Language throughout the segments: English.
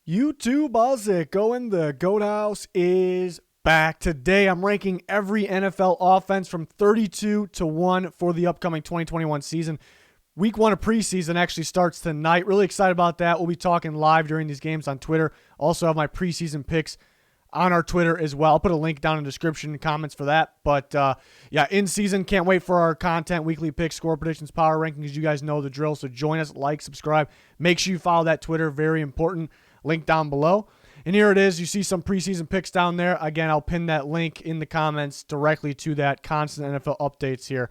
YouTube, how's it going? The Goat House is back. Today I'm ranking every NFL offense from 32 to 1 for the upcoming 2021 season. Week 1 of preseason actually starts tonight. Really excited about that. We'll be talking live during these games on Twitter. Also have my preseason picks on our Twitter as well. I'll put a link down in the description and comments for that. But yeah, in season, can't wait for our content, weekly picks, score predictions, power rankings. You guys know the drill. So join us, like, subscribe. Make sure you follow that Twitter. Very important. Link down below. And here it is. You see some preseason picks down there. Again, I'll pin that link in the comments directly to that constant NFL updates here.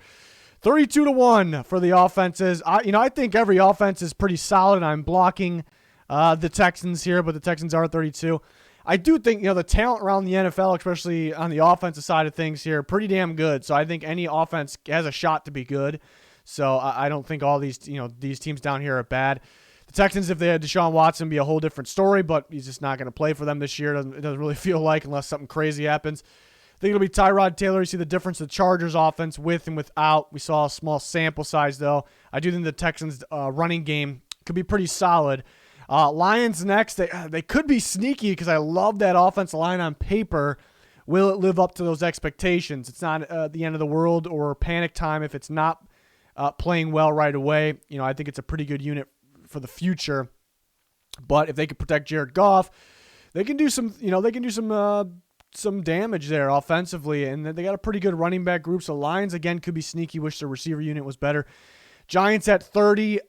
32 to 1 for the offenses. I think every offense is pretty solid. I'm blocking the Texans here, but the Texans are 32. I do think, the talent around the NFL, especially on the offensive side of things here, pretty damn good. So I think any offense has a shot to be good. So I don't think all these teams down here are bad. The Texans, if they had Deshaun Watson, be a whole different story, but he's just not going to play for them this year. It doesn't really feel like, unless something crazy happens. I think it'll be Tyrod Taylor. You see the difference of the Chargers offense with and without. We saw a small sample size, though. I do think the Texans' running game could be pretty solid. Lions next. They could be sneaky because I love that offensive line on paper. Will it live up to those expectations? It's not the end of the world or panic time if it's not playing well right away. I think it's a pretty good unit for the future. But if they can protect Jared Goff, they can do some damage there offensively, and they got a pretty good running back group. So Lions again could be sneaky. Wish their receiver unit was better. Giants at 30.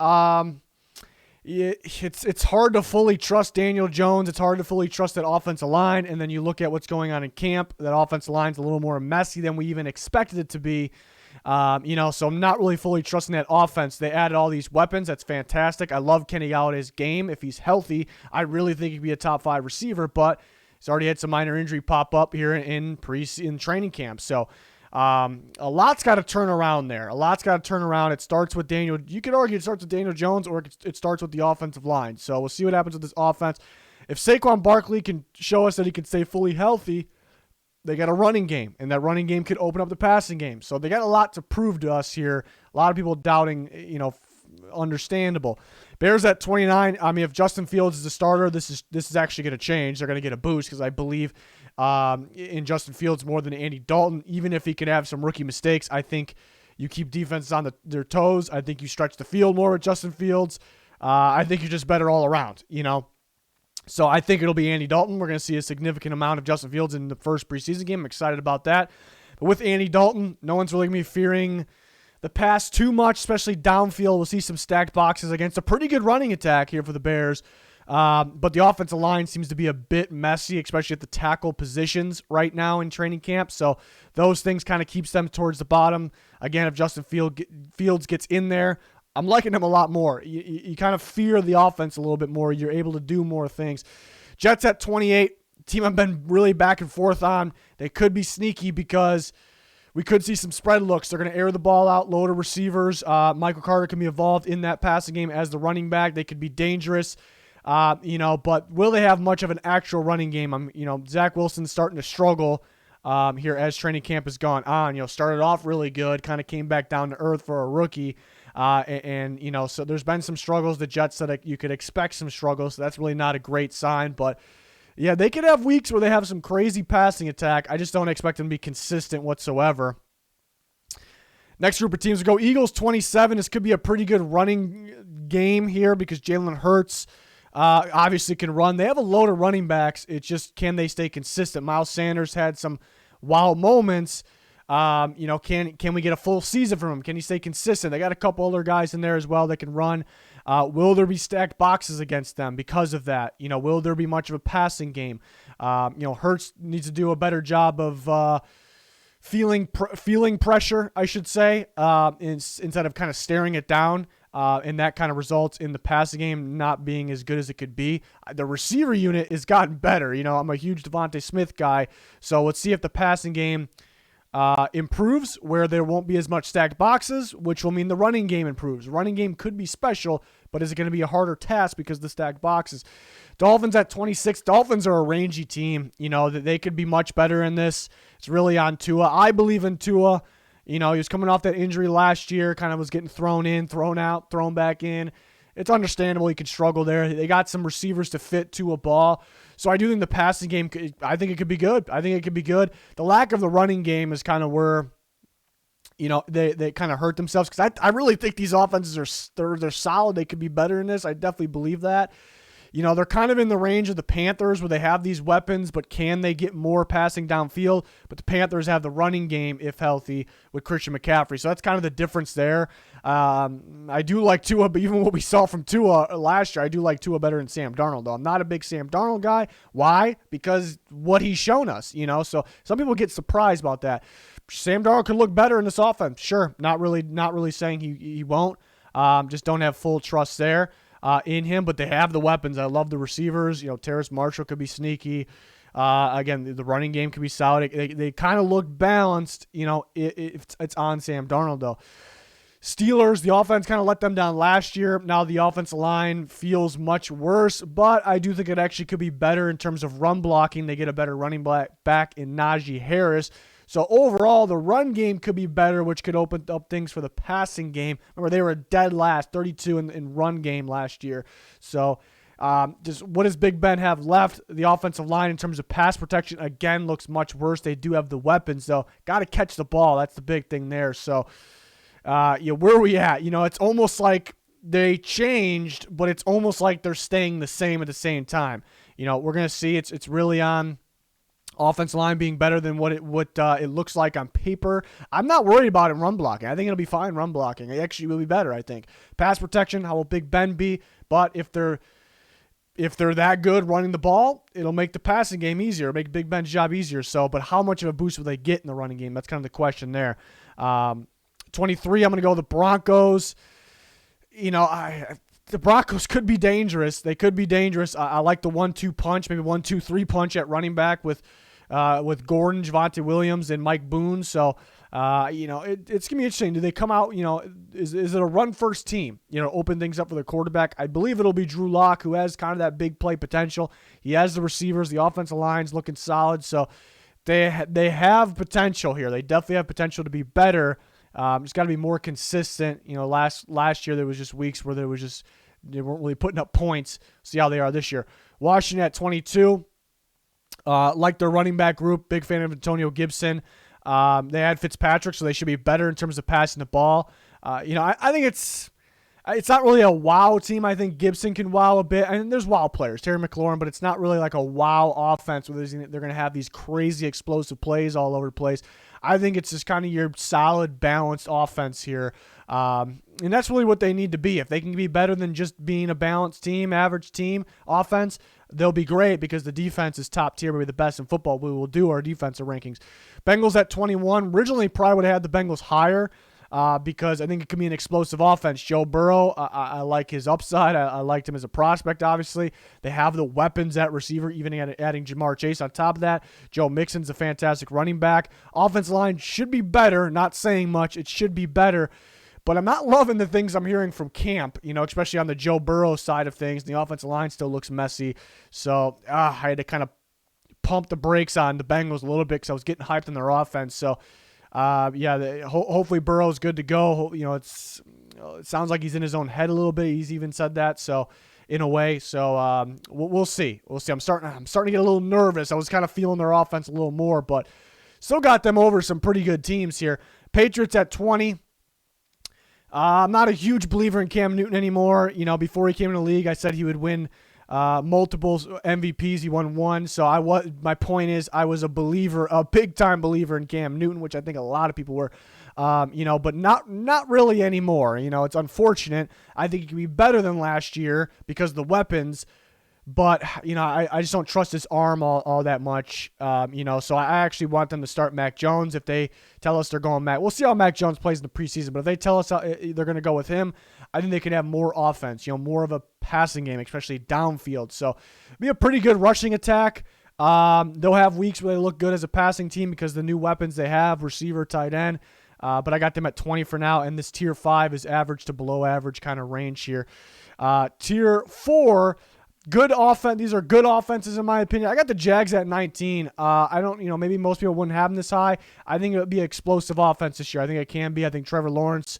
It's hard to fully trust Daniel Jones. It's hard to fully trust that offensive line. And then you look at what's going on in camp. That offensive line's a little more messy than we even expected it to be. So I'm not really fully trusting that offense. They added all these weapons. That's fantastic. I love Kenny Galladay's game. If he's healthy, I really think he'd be a top 5 receiver, but he's already had some minor injury pop up here in training camp. So a lot's got to turn around there. It starts with Daniel. You could argue it starts with Daniel Jones, or it starts with the offensive line. So we'll see what happens with this offense. If Saquon Barkley can show us that he can stay fully healthy, they got a running game, and that running game could open up the passing game. So they got a lot to prove to us here. A lot of people doubting, understandable. Bears at 29. I mean, if Justin Fields is the starter, this is actually going to change. They're going to get a boost because I believe in Justin Fields more than Andy Dalton. Even if he could have some rookie mistakes, I think you keep defenses on their toes. I think you stretch the field more with Justin Fields. I think you're just better all around, So I think it'll be Andy Dalton. We're going to see a significant amount of Justin Fields in the first preseason game. I'm excited about that. But with Andy Dalton, no one's really going to be fearing the pass too much, especially downfield. We'll see some stacked boxes against a pretty good running attack here for the Bears. But the offensive line seems to be a bit messy, especially at the tackle positions right now in training camp. So those things kind of keeps them towards the bottom. Again, if Justin Fields gets in there, I'm liking him a lot more. You kind of fear the offense a little bit more. You're able to do more things. Jets at 28. Team I've been really back and forth on. They could be sneaky because we could see some spread looks. They're going to air the ball out, load of receivers. Michael Carter can be involved in that passing game as the running back. They could be dangerous, but will they have much of an actual running game? Zach Wilson's starting to struggle here as training camp has gone on. Started off really good, kind of came back down to earth for a rookie. So there's been some struggles. The Jets said you could expect some struggles. So that's really not a great sign, but yeah, they could have weeks where they have some crazy passing attack. I just don't expect them to be consistent whatsoever. Next group of teams will go Eagles 27. This could be a pretty good running game here because Jalen Hurts obviously can run. They have a load of running backs. It's just, can they stay consistent? Miles Sanders had some wow moments. Can we get a full season from him? Can he stay consistent? They got a couple other guys in there as well that can run. Will there be stacked boxes against them because of that? Will there be much of a passing game? Hurts needs to do a better job of feeling pressure, I should say, instead of kind of staring it down. And that kind of results in the passing game not being as good as it could be. The receiver unit has gotten better. I'm a huge Devontae Smith guy, so let's see if the passing game improves where there won't be as much stacked boxes, which will mean the running game improves. Running game could be special, but is it going to be a harder task because of the stacked boxes? Dolphins at 26. Dolphins are a rangy team. That they could be much better in this. It's really on Tua. I believe in Tua. He was coming off that injury last year, kind of was getting thrown in, thrown out, thrown back in. it's understandable he could struggle there. They got some receivers to fit to a ball. So I do think the passing game, I think it could be good. The lack of the running game is kind of where, they kind of hurt themselves, because I really think these offenses they're solid. They could be better in this. I definitely believe that. They're kind of in the range of the Panthers where they have these weapons, but can they get more passing downfield? But the Panthers have the running game, if healthy, with Christian McCaffrey. So that's kind of the difference there. I do like Tua, but even what we saw from Tua last year, I do like Tua better than Sam Darnold, though. I'm not a big Sam Darnold guy. Why? Because what he's shown us, So some people get surprised about that. Sam Darnold could look better in this offense. Sure, not really saying he won't. Just don't have full trust there. In him, but they have the weapons. I love the receivers. Terrace Marshall could be sneaky. Again, the running game could be solid. They kind of look balanced. It's on Sam Darnold, though. Steelers, the offense kind of let them down last year. Now the offensive line feels much worse, but I do think it actually could be better in terms of run blocking. They get a better running back in Najee Harris. So overall, the run game could be better, which could open up things for the passing game. Remember, they were dead last, 32 in run game last year. So just what does Big Ben have left? The offensive line in terms of pass protection, again, looks much worse. They do have the weapons, though. Got to catch the ball. That's the big thing there. So where are we at? It's almost like they changed, but it's almost like they're staying the same at the same time. We're going to see it's really on offensive line being better than what it looks like on paper. I'm not worried about it in run blocking. I think it'll be fine run blocking. It actually will be better, I think. Pass protection, how will Big Ben be? But if they're that good running the ball, it'll make the passing game easier, make Big Ben's job easier. So, but how much of a boost will they get in the running game? That's kind of the question there. 23, I'm going to go the Broncos. The Broncos could be dangerous. They could be dangerous. I like the 1-2 punch, maybe 1-2-3 punch at running back with Gordon, Javonte Williams, and Mike Boone. So, it's going to be interesting. Do they come out, is it a run-first team, open things up for the quarterback? I believe it'll be Drew Lock, who has kind of that big play potential. He has the receivers. The offensive line's looking solid. So, they have potential here. They definitely have potential to be better. It's got to be more consistent. Last year there was just weeks where they weren't really putting up points. See how they are this year. Washington at 22. Like their running back group. Big fan of Antonio Gibson. They had Fitzpatrick, so they should be better in terms of passing the ball. I think it's not really a wow team. I think Gibson can wow a bit. And there's wow players, Terry McLaurin, but it's not really like a wow offense where they're going to have these crazy explosive plays all over the place. I think it's just kind of your solid, balanced offense here. And that's really what they need to be. If they can be better than just being a balanced team, average team offense, they'll be great because the defense is top tier, maybe the best in football. We will do our defensive rankings. Bengals at 21. Originally, probably would have had the Bengals higher. Because I think it can be an explosive offense. Joe Burrow, I like his upside. I liked him as a prospect, obviously. They have the weapons at receiver, even adding Jamar Chase on top of that. Joe Mixon's a fantastic running back. Offensive line should be better. Not saying much. It should be better. But I'm not loving the things I'm hearing from camp, especially on the Joe Burrow side of things. The offensive line still looks messy. So I had to kind of pump the brakes on the Bengals a little bit because I was getting hyped on their offense. So, hopefully Burrow's good to go. It sounds like he's in his own head a little bit. He's even said that. So, in a way, we'll see. We'll see. I'm starting to get a little nervous. I was kind of feeling their offense a little more, but still got them over some pretty good teams here. Patriots at 20. I'm not a huge believer in Cam Newton anymore. Before he came in the league, I said he would win multiple MVPs. He won one. So my point is I was a big time believer in Cam Newton, which I think a lot of people were, but not really anymore. It's unfortunate. I think he can be better than last year because of the weapons, but I just don't trust his arm all that much. So I actually want them to start Mac Jones. If they tell us they're going Mac, we'll see how Mac Jones plays in the preseason, but if they tell us they're going to go with him, I think they could have more offense, more of a passing game, especially downfield. So it'll be a pretty good rushing attack. They'll have weeks where they look good as a passing team because of the new weapons they have, receiver, tight end. But I got them at 20 for now, and this tier 5 is average to below average kind of range here. Tier 4, good offense. These are good offenses in my opinion. I got the Jags at 19. I don't, maybe most people wouldn't have them this high. I think it would be an explosive offense this year. I think it can be. I think Trevor Lawrence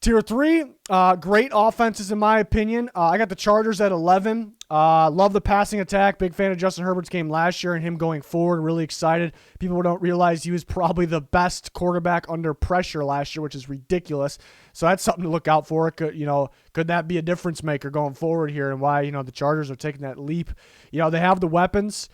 Tier 3, great offenses in my opinion. I got the Chargers at 11. Love the passing attack. Big fan of Justin Herbert's game last year and him going forward. Really excited. People don't realize he was probably the best quarterback under pressure last year, which is ridiculous. So that's something to look out for. Could that be a difference maker going forward here, and why the Chargers are taking that leap? They have the weapons.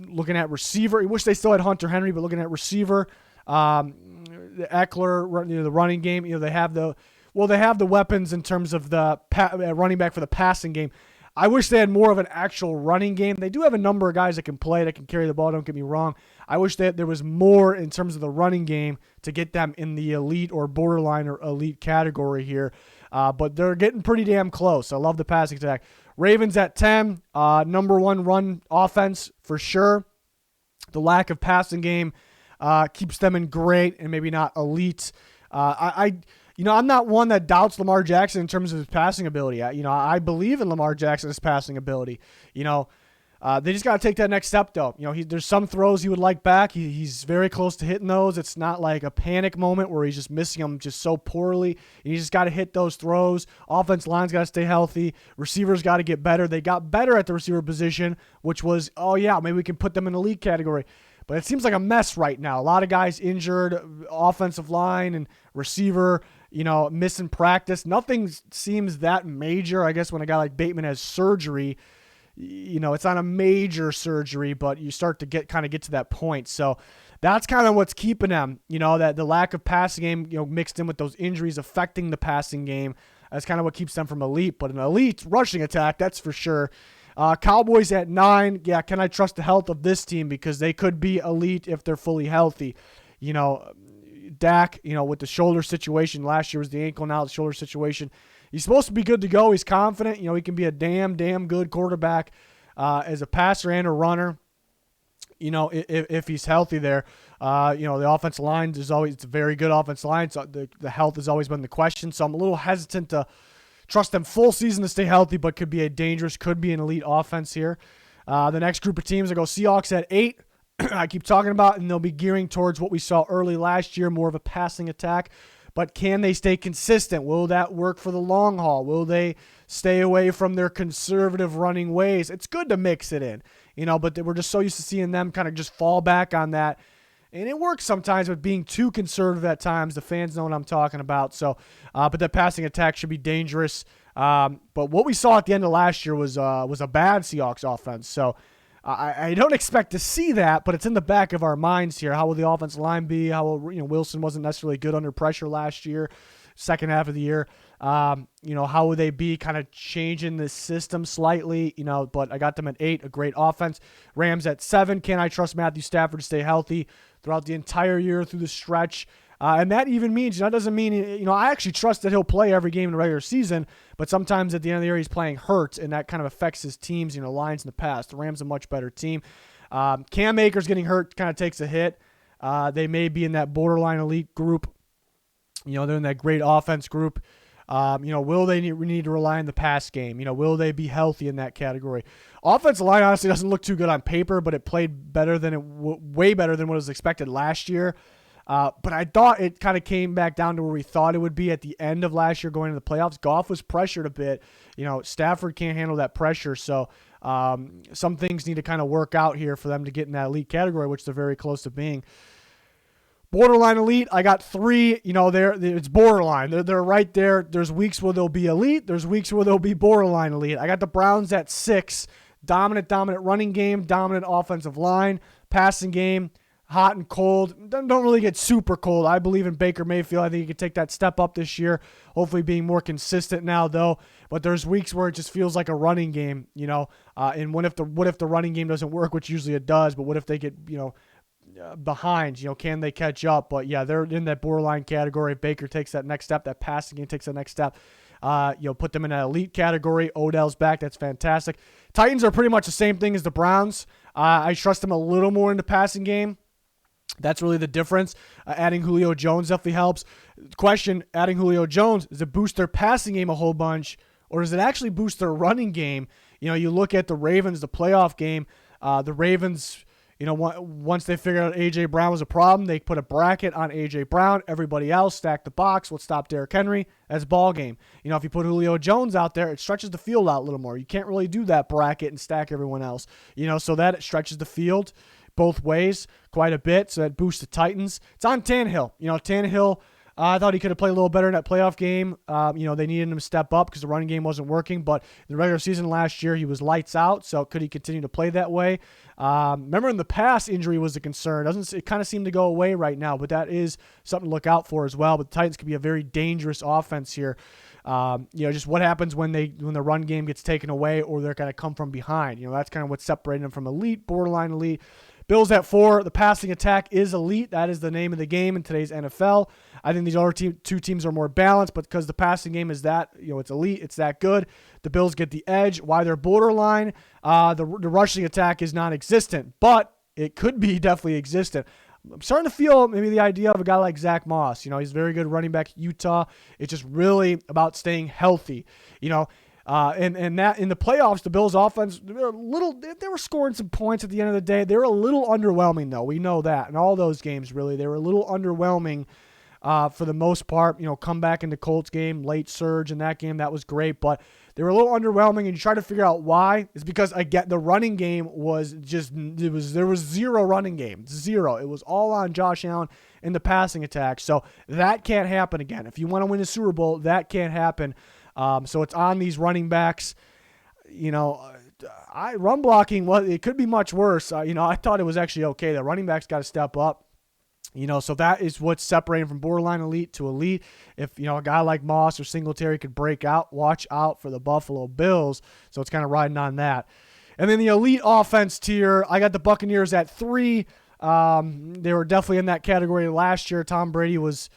Looking at receiver, I wish they still had Hunter Henry, but looking at receiver, the Eckler, the running game, they have the weapons in terms of the running back for the passing game. I wish they had more of an actual running game. They do have a number of guys that can play, that can carry the ball, don't get me wrong. I wish that there was more in terms of the running game to get them in the elite or borderline or elite category here. But they're getting pretty damn close. I love the passing attack. Ravens at 10, number one run offense for sure. The lack of passing game keeps them in great and maybe not elite. I'm not one that doubts Lamar Jackson in terms of his passing ability. I believe in Lamar Jackson's passing ability. They just got to take that next step, though. There's some throws he would like back. He's very close to hitting those. It's not like a panic moment where he's just missing them just so poorly. You just got to hit those throws. Offense line's got to stay healthy. Receivers got to get better. They got better at the receiver position, which was, maybe we can put them in the league category. But it seems like a mess right now. A lot of guys injured, offensive line and receiver, missing practice. Nothing seems that major. I guess when a guy like Bateman has surgery, it's not a major surgery, but you start to get to that point. So that's kind of what's keeping them, that the lack of passing game, mixed in with those injuries affecting the passing game. That's kind of what keeps them from elite, but an elite rushing attack, that's for sure. Cowboys at 9. Yeah, can I trust the health of this team? Because they could be elite if they're fully healthy. Dak, with the shoulder situation. Last year was the ankle, now the shoulder situation. He's supposed to be good to go. He's confident. He can be a damn good quarterback as a passer and a runner. If he's healthy there. The offensive line it's a very good offensive line. So the health has always been the question. So I'm a little hesitant to trust them full season to stay healthy, but could be an elite offense here. The next group of teams, I go Seahawks at 8. I keep talking about, and they'll be gearing towards what we saw early last year, more of a passing attack. But can they stay consistent? Will that work for the long haul? Will they stay away from their conservative running ways? It's good to mix it in, but we're just so used to seeing them kind of just fall back on that. And it works sometimes with being too conservative at times. The fans know what I'm talking about. So, but that passing attack should be dangerous. But what we saw at the end of last year was a bad Seahawks offense. So I don't expect to see that, but it's in the back of our minds here. How will the offensive line be? How will Wilson wasn't necessarily good under pressure last year, second half of the year. How would they be kind of changing the system slightly? But I got them at 8, a great offense. Rams at 7. Can I trust Matthew Stafford to stay healthy throughout the entire year through the stretch? And that even means, that doesn't mean, I actually trust that he'll play every game in the regular season, but sometimes at the end of the year he's playing hurt, and that kind of affects his teams, Lions in the past. The Rams a much better team. Cam Akers getting hurt kind of takes a hit. They may be in that borderline elite group. They're in that great offense group. Will they need to rely on the pass game? Will they be healthy in that category? Offensive line honestly doesn't look too good on paper, but it played better way better than what was expected last year. But I thought it kind of came back down to where we thought it would be at the end of last year going into the playoffs. Goff was pressured a bit. Stafford can't handle that pressure. So some things need to kind of work out here for them to get in that elite category, which they're very close to being. Borderline elite, I got 3. It's borderline. They're right there. There's weeks where they'll be elite. There's weeks where they'll be borderline elite. I got the Browns at 6. Dominant running game, dominant offensive line, passing game, hot and cold. Don't really get super cold. I believe in Baker Mayfield. I think he could take that step up this year, hopefully being more consistent now, though. But there's weeks where it just feels like a running game, and what if the running game doesn't work, which usually it does, but what if they get, behind, can they catch up? But yeah, they're in that borderline category. If Baker takes that next step, that passing game takes that next step, put them in that elite category. Odell's back. That's fantastic. Titans are pretty much the same thing as the Browns. I trust them a little more in the passing game. That's really the difference. Adding Julio Jones definitely helps. Question, adding Julio Jones, does it boost their passing game a whole bunch, or does it actually boost their running game? You look at the Ravens, the playoff game, the Ravens, Once they figured out A.J. Brown was a problem, they put a bracket on A.J. Brown. Everybody else stack the box. Let's stop Derrick Henry. That's ball game. If you put Julio Jones out there, it stretches the field out a little more. You can't really do that bracket and stack everyone else. So that it stretches the field both ways quite a bit. So that boosts the Titans. It's on Tannehill. Tannehill, I thought he could have played a little better in that playoff game. They needed him to step up because the running game wasn't working. But in the regular season last year, he was lights out. So could he continue to play that way? Remember, in the past, injury was a concern. It kind of seem to go away right now, but that is something to look out for as well. But the Titans could be a very dangerous offense here. Just what happens when the run game gets taken away or they're going to come from behind. That's kind of what's separating them from elite, borderline elite. Bills at 4. The passing attack is elite. That is the name of the game in today's NFL. I think these other two teams are more balanced, but because the passing game is that, it's elite, it's that good, the Bills get the edge. Why they're borderline? The rushing attack is non-existent, but it could be definitely existent. I'm starting to feel maybe the idea of a guy like Zach Moss. He's a very good running back at Utah. It's just really about staying healthy. And that in the playoffs, the Bills' offense, they were scoring some points at the end of the day. They were a little underwhelming, though. We know that. In all those games, really, they were a little underwhelming for the most part. Come back in the Colts game, late surge in that game, that was great. But they were a little underwhelming, and you try to figure out why. It's because, again, the running game was there was zero running game. Zero. It was all on Josh Allen in the passing attack. So that can't happen again. If you want to win the Super Bowl, that can't happen. So it's on these running backs. Run blocking, it could be much worse. I thought it was actually okay. The running backs got to step up. So that is what's separating from borderline elite to elite. If, a guy like Moss or Singletary could break out, watch out for the Buffalo Bills. So it's kind of riding on that. And then the elite offense tier, I got the Buccaneers at 3. They were definitely in that category last year. Tom Brady was,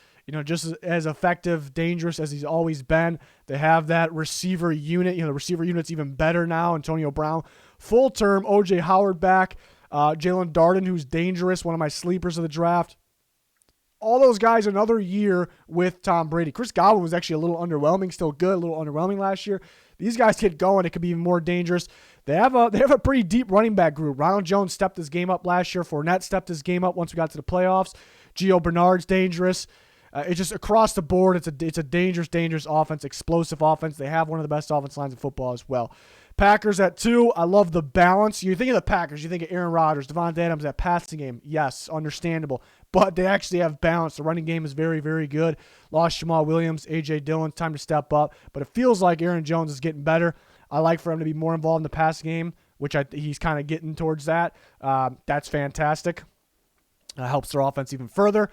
just as effective, dangerous as he's always been. They have that receiver unit. The receiver unit's even better now. Antonio Brown, full term. O.J. Howard back. Jalen Darden, who's dangerous, one of my sleepers of the draft. All those guys another year with Tom Brady. Chris Godwin was actually a little underwhelming, still good, a little underwhelming last year. These guys get going, it could be even more dangerous. They have a pretty deep running back group. Ronald Jones stepped his game up last year. Fournette stepped his game up once we got to the playoffs. Gio Bernard's dangerous. It's just across the board. It's a dangerous offense, explosive offense. They have one of the best offense lines in football as well. Packers at 2. I love the balance. You think of the Packers, you think of Aaron Rodgers, Devontae Adams, that passing game. Yes, understandable. But they actually have balance. The running game is very, very good. Lost Jamal Williams, A.J. Dillon, time to step up. But it feels like Aaron Jones is getting better. I like for him to be more involved in the pass game, which he's kind of getting towards that. That's fantastic. Helps their offense even further.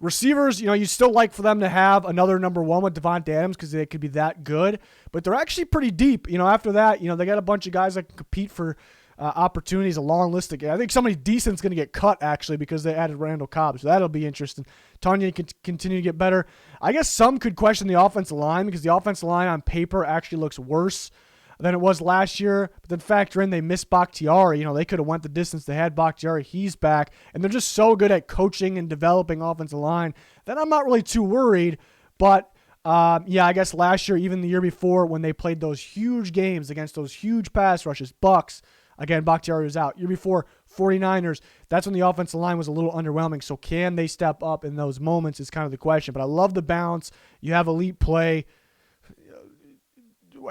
Receivers, you still like for them to have another number 1 with Devontae Adams because they could be that good, but they're actually pretty deep. After that, they got a bunch of guys that can compete for opportunities, a long list of guys. I think somebody decent's going to get cut, actually, because they added Randall Cobb, so that'll be interesting. Tanya can continue to get better. I guess some could question the offensive line because the offensive line on paper actually looks worse than it was last year. But then factor in they missed Bakhtiari. They could have went the distance. They had Bakhtiari. He's back. And they're just so good at coaching and developing offensive line that I'm not really too worried. But, I guess last year, even the year before, when they played those huge games against those huge pass rushes, Bucks, again, Bakhtiari was out. Year before, 49ers, that's when the offensive line was a little underwhelming. So can they step up in those moments is kind of the question. But I love the balance. You have elite play.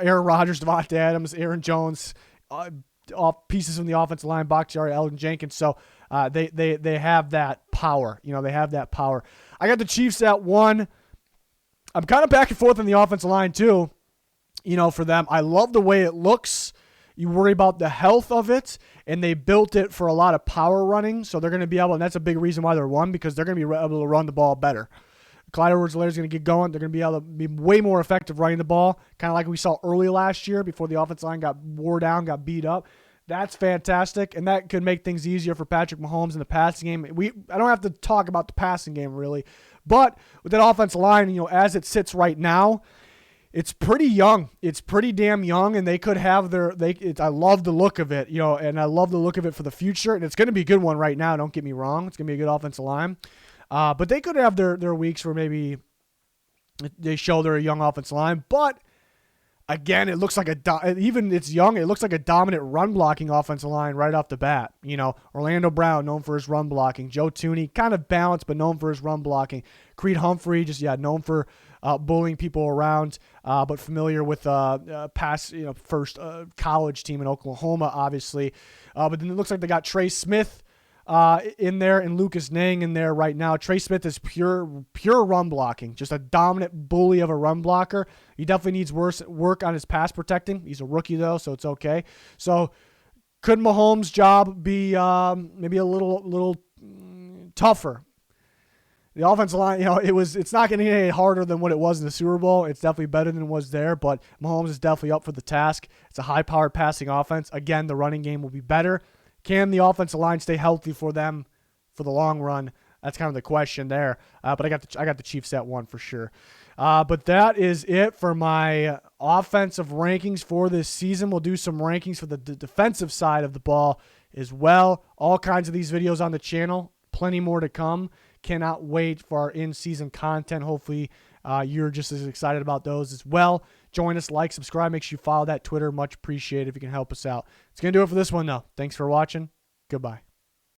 Aaron Rodgers, Devontae Adams, Aaron Jones, all pieces from the offensive line, Bakhtiari, Elgin Jenkins. So they have that power. They have that power. I got the Chiefs at 1. I'm kind of back and forth on the offensive line too. For them, I love the way it looks. You worry about the health of it, and they built it for a lot of power running. So they're going to be able, and that's a big reason why they're 1, because they're going to be able to run the ball better. Clyde Edwards-Helaire is going to get going. They're going to be able to be way more effective running the ball, kind of like we saw early last year before the offensive line got wore down, got beat up. That's fantastic, and that could make things easier for Patrick Mahomes in the passing game. I don't have to talk about the passing game really, but with that offensive line, as it sits right now, it's pretty young. It's pretty damn young, and they could have I love the look of it, and I love the look of it for the future, and it's going to be a good one right now. Don't get me wrong. It's going to be a good offensive line. But they could have their weeks where maybe they show they're a young offensive line. But Again, it looks like even it's young. It looks like a dominant run blocking offensive line right off the bat. Orlando Brown, known for his run blocking. Joe Thuney, kind of balanced, but known for his run blocking. Creed Humphrey, known for bullying people around, but familiar with past, first college team in Oklahoma, obviously. But then it looks like they got Trey Smith in there and Lucas Nang in there right now. Trey Smith is pure run blocking, just a dominant bully of a run blocker. He definitely needs work on his pass protecting. He's a rookie though, so it's okay. So could Mahomes' job be maybe a little tougher? The offensive line, it's not going to get any harder than what it was in the Super Bowl. It's definitely better than it was there, but Mahomes is definitely up for the task. It's a high-powered passing offense. Again, the running game will be better. Can the offensive line stay healthy for them for the long run? That's kind of the question there. But I got the Chiefs at 1 for sure. But that is it for my offensive rankings for this season. We'll do some rankings for the defensive side of the ball as well. All kinds of these videos on the channel. Plenty more to come. Cannot wait for our in-season content. Hopefully you're just as excited about those as well. Join us, like, subscribe. Make sure you follow that Twitter. Much appreciated if you can help us out. It's going to do it for this one, though. Thanks for watching. Goodbye.